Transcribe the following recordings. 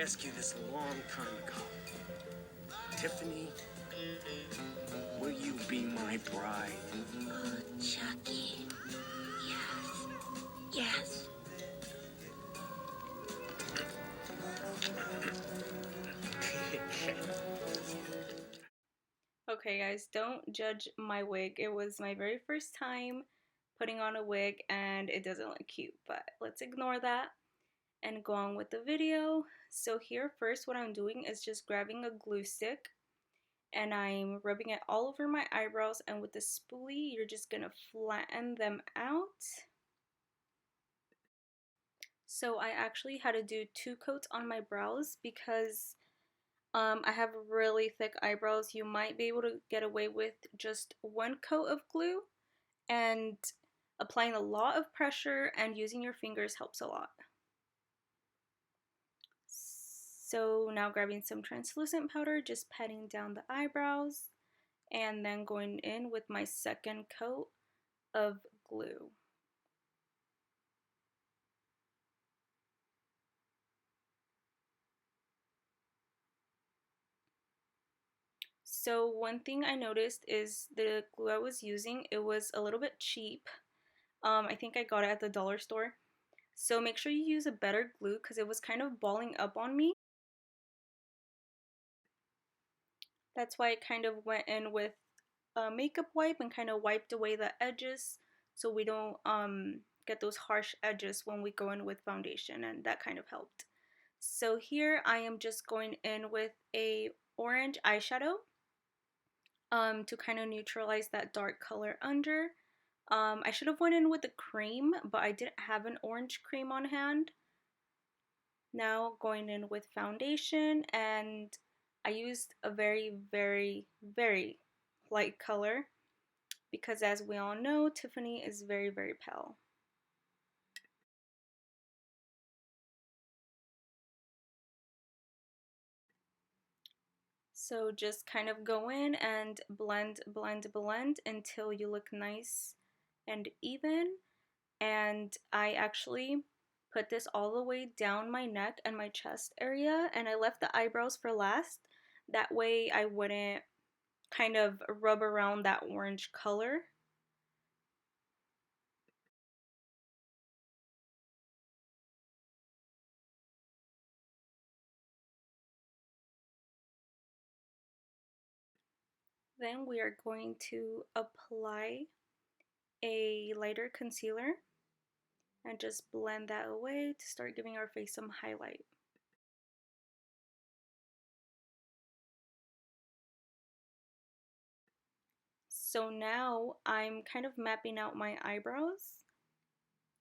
ask you this a long time ago. Tiffany, will you be my bride? Oh, Chucky. Yes. Yes. Okay guys, don't judge my wig. It was my very first time putting on a wig and it doesn't look cute, but let's ignore that and go on with the video. So here first what I'm doing is just grabbing a glue stick and I'm rubbing it all over my eyebrows, and with the spoolie you're just gonna flatten them out. So I actually had to do 2 coats on my brows because I have really thick eyebrows. You might be able to get away with just 1 coat of glue, and applying a lot of pressure and using your fingers helps a lot. So now grabbing some translucent powder, just patting down the eyebrows, and then going in with my 2nd coat of glue. So one thing I noticed is the glue I was using, it was a little bit cheap. I think I got it at the dollar store. So make sure you use a better glue because it was kind of balling up on me. That's why I kind of went in with a makeup wipe and kind of wiped away the edges so we don't get those harsh edges when we go in with foundation, and that kind of helped. So here I am just going in with a orange eyeshadow to kind of neutralize that dark color under. I should have went in with the cream, but I didn't have an orange cream on hand. Now going in with foundation, and I used a very, very, very light color because as we all know, Tiffany is very, very pale. So just kind of go in and blend, blend, blend until you look nice and even. And I actually put this all the way down my neck and my chest area, and I left the eyebrows for last. That way I wouldn't kind of rub around that orange color. Then we are going to apply a lighter concealer and just blend that away to start giving our face some highlight. So now I'm kind of mapping out my eyebrows,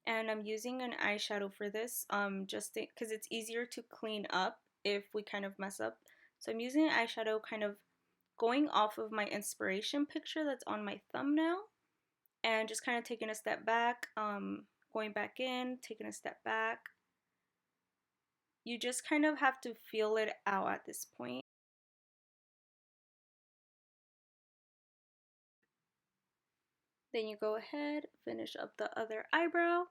and I'm using an eyeshadow for this just because it's easier to clean up if we kind of mess up. So I'm using an eyeshadow kind of going off of my inspiration picture that's on my thumbnail, and just kind of taking a step back, going back in, taking a step back. You just kind of have to feel it out at this point. Then you go ahead, finish up the other eyebrow,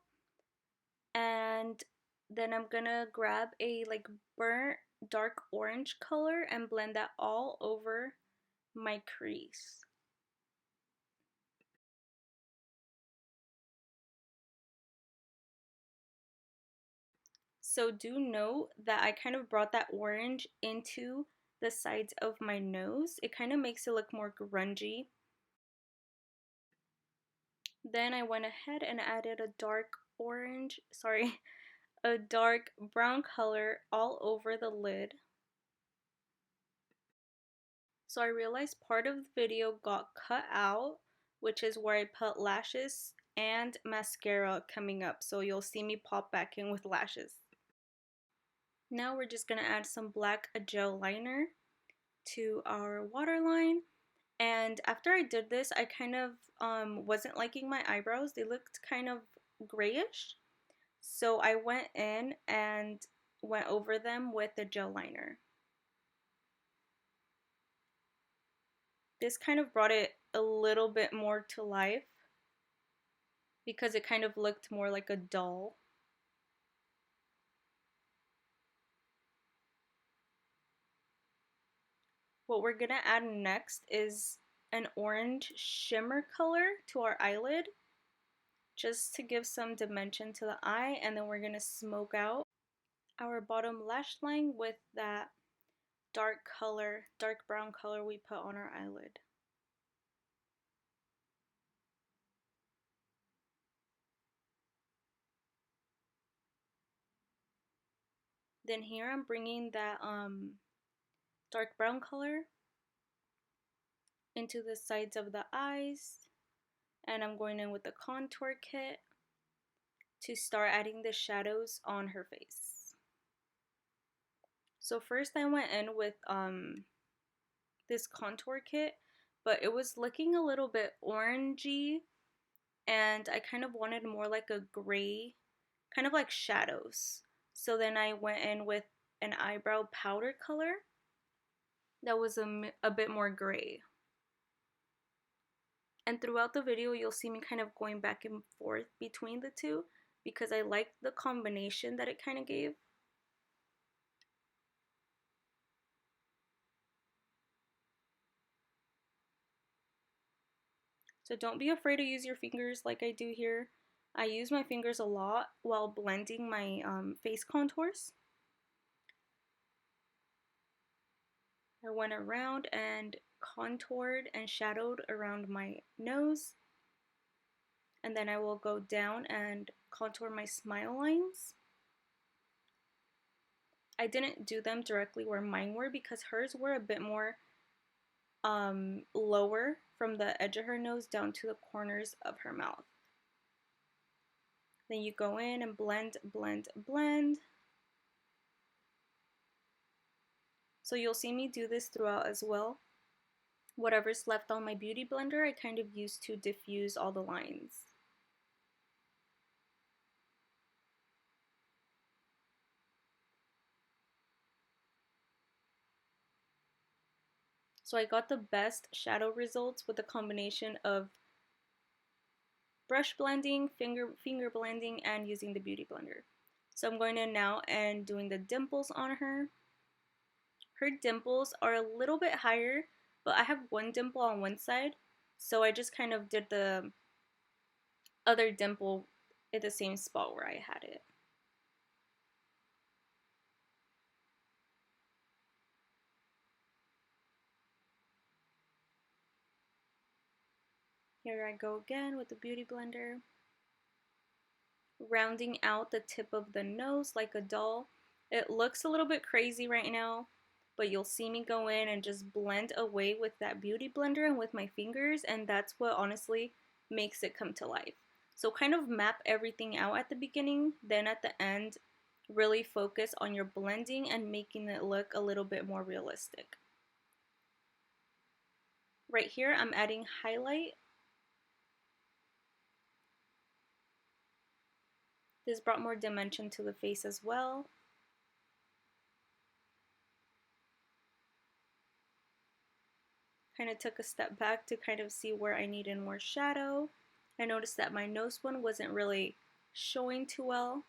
and then I'm gonna grab a like burnt dark orange color and blend that all over my crease. So do note that I kind of brought that orange into the sides of my nose. It kind of makes it look more grungy. Then I went ahead and added a dark orange, sorry, a dark brown color all over the lid. So I realized part of the video got cut out, which is where I put lashes and mascara coming up. So you'll see me pop back in with lashes. Now we're just going to add some black gel liner to our waterline. And after I did this, I kind of wasn't liking my eyebrows. They looked kind of grayish. So I went in and went over them with the gel liner. This kind of brought it a little bit more to life because it kind of looked more like a doll. What we're gonna add next is an orange shimmer color to our eyelid, just to give some dimension to the eye, and then we're gonna smoke out our bottom lash line with that dark color, dark brown color we put on our eyelid. Then here I'm bringing that dark brown color into the sides of the eyes, and I'm going in with the contour kit to start adding the shadows on her face. So first I went in with this contour kit, but it was looking a little bit orangey, and I kind of wanted more like a gray, kind of like shadows. So then I went in with an eyebrow powder color that was a bit more gray. And throughout the video, you'll see me kind of going back and forth between the two because I liked the combination that it kind of gave. So don't be afraid to use your fingers like I do here. I use my fingers a lot while blending my face contours. I went around and contoured and shadowed around my nose. And then I will go down and contour my smile lines. I didn't do them directly where mine were because hers were a bit more lower from the edge of her nose down to the corners of her mouth. Then you go in and blend, blend, blend. So you'll see me do this throughout as well. Whatever's left on my beauty blender, I kind of use to diffuse all the lines. So I got the best shadow results with a combination of brush blending, finger blending, and using the beauty blender. So I'm going in now and doing the dimples on her. Her dimples are a little bit higher, but I have one dimple on one side, so I just kind of did the other dimple at the same spot where I had it. Here I go again with the beauty blender. Rounding out the tip of the nose like a doll. It looks a little bit crazy right now, but you'll see me go in and just blend away with that beauty blender and with my fingers, and that's what honestly makes it come to life. So kind of map everything out at the beginning, then at the end, really focus on your blending and making it look a little bit more realistic. Right here, I'm adding highlight. This brought more dimension to the face as well. Kind of took a step back to kind of see where I needed more shadow. I noticed that my nose one wasn't really showing too well.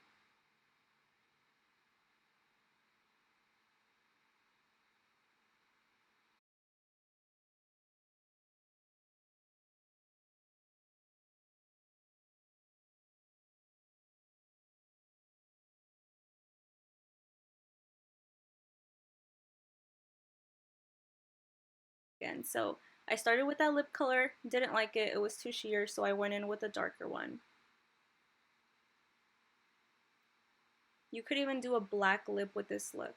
Again, so I started with that lip color, didn't like it, it was too sheer, so I went in with a darker one. You could even do a black lip with this look.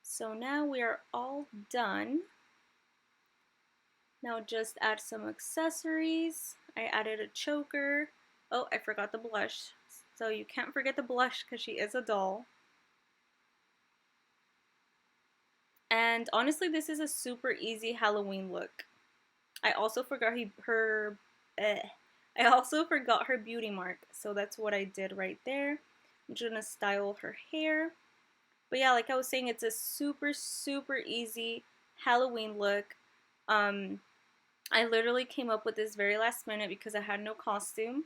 So now we are all done. Now just add some accessories. I added a choker. Oh, I forgot the blush. So you can't forget the blush because she is a doll. And honestly, this is a super easy Halloween look. I also forgot I also forgot her beauty mark, so that's what I did right there. I'm just gonna style her hair. But yeah, like I was saying, it's a super, super easy Halloween look. I literally came up with this very last minute because I had no costume.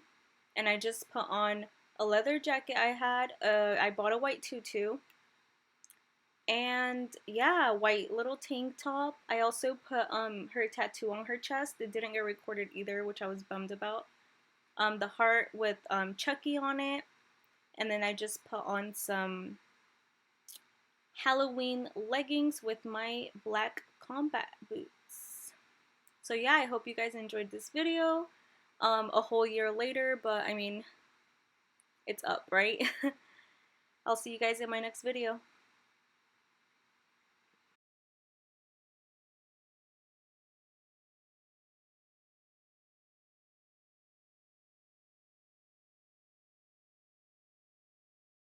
And I just put on a leather jacket I had. I bought a white tutu. And yeah, white little tank top. I also put her tattoo on her chest. It didn't get recorded either, which I was bummed about. The heart with Chucky on it. And then I just put on some Halloween leggings with my black combat boots. So yeah, I hope you guys enjoyed this video. A whole year later, but I mean, it's up, right? I'll see you guys in my next video.